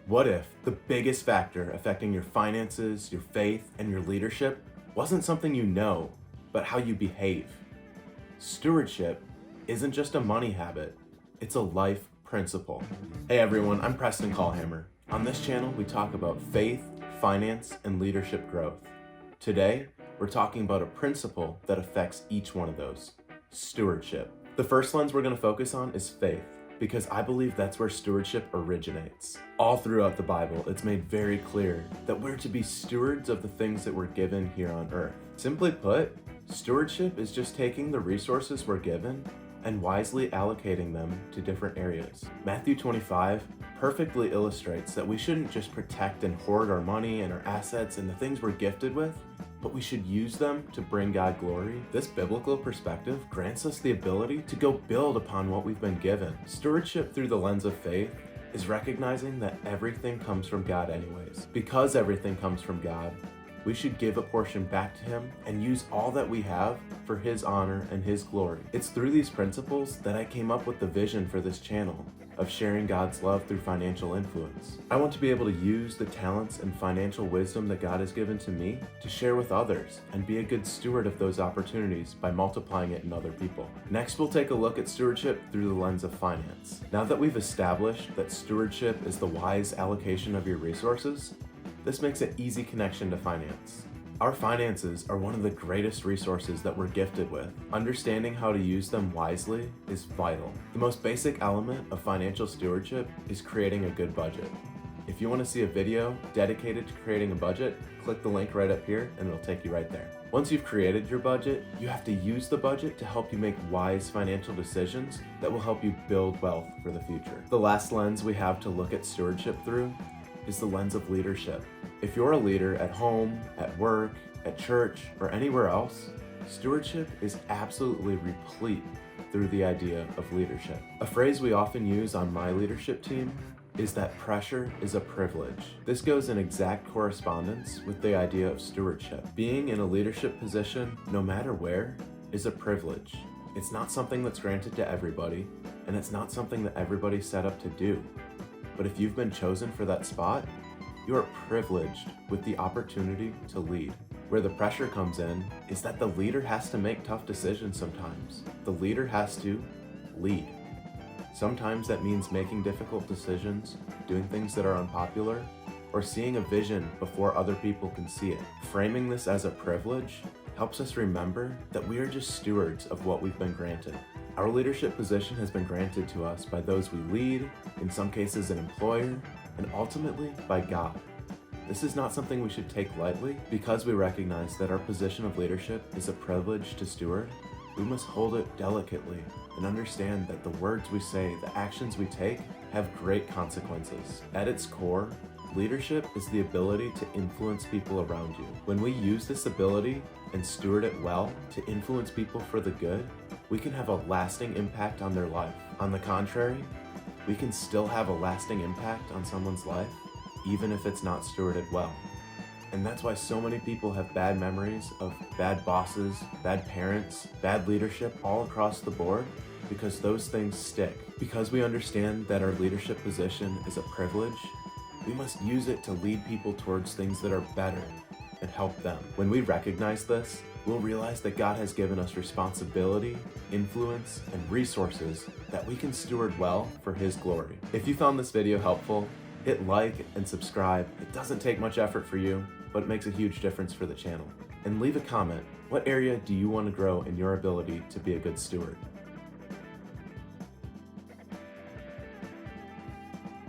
What if the biggest factor affecting your finances, your faith, and your leadership wasn't something you know, but how you behave? Stewardship isn't just a money habit, it's a life principle. Hey everyone, I'm Preston Callhammer. On this channel, we talk about faith, finance, and leadership growth. Today, we're talking about a principle that affects each one of those: stewardship. The first lens we're going to focus on is faith, because I believe that's where stewardship originates. All throughout the Bible, it's made very clear that we're to be stewards of the things that we're given here on earth. Simply put, stewardship is just taking the resources we're given and wisely allocating them to different areas. Matthew 25 perfectly illustrates that we shouldn't just protect and hoard our money and our assets and the things we're gifted with, but we should use them to bring God glory. This biblical perspective grants us the ability to go build upon what we've been given. Stewardship through the lens of faith is recognizing that everything comes from God anyways. Because everything comes from God, we should give a portion back to Him and use all that we have for His honor and His glory. It's through these principles that I came up with the vision for this channel of sharing God's love through financial influence. I want to be able to use the talents and financial wisdom that God has given to me to share with others and be a good steward of those opportunities by multiplying it in other people. Next, we'll take a look at stewardship through the lens of finance. Now that we've established that stewardship is the wise allocation of your resources, this makes an easy connection to finance. Our finances are one of the greatest resources that we're gifted with. Understanding how to use them wisely is vital. The most basic element of financial stewardship is creating a good budget. If you want to see a video dedicated to creating a budget, click the link right up here and it'll take you right there. Once you've created your budget, you have to use the budget to help you make wise financial decisions that will help you build wealth for the future. The last lens we have to look at stewardship through is the lens of leadership. If you're a leader at home, at work, at church, or anywhere else, stewardship is absolutely replete through the idea of leadership. A phrase we often use on my leadership team is that pressure is a privilege. This goes in exact correspondence with the idea of stewardship. Being in a leadership position, no matter where, is a privilege. It's not something that's granted to everybody, and it's not something that everybody's set up to do. But if you've been chosen for that spot, you are privileged with the opportunity to lead. Where the pressure comes in is that the leader has to make tough decisions sometimes. The leader has to lead. Sometimes that means making difficult decisions, doing things that are unpopular, or seeing a vision before other people can see it. Framing this as a privilege helps us remember that we are just stewards of what we've been granted. Our leadership position has been granted to us by those we lead, in some cases an employer, and ultimately by God. This is not something we should take lightly. Because we recognize that our position of leadership is a privilege to steward, we must hold it delicately and understand that the words we say, the actions we take, have great consequences. At its core, leadership is the ability to influence people around you. When we use this ability and steward it well to influence people for the good, we can have a lasting impact on their life. On the contrary, we can still have a lasting impact on someone's life, even if it's not stewarded well. And that's why so many people have bad memories of bad bosses, bad parents, bad leadership all across the board, because those things stick. Because we understand that our leadership position is a privilege, we must use it to lead people towards things that are better and help them. When we recognize this, we'll realize that God has given us responsibility, influence, and resources that we can steward well for His glory. If you found this video helpful, hit like and subscribe. It doesn't take much effort for you, but it makes a huge difference for the channel. And leave a comment. What area do you want to grow in your ability to be a good steward?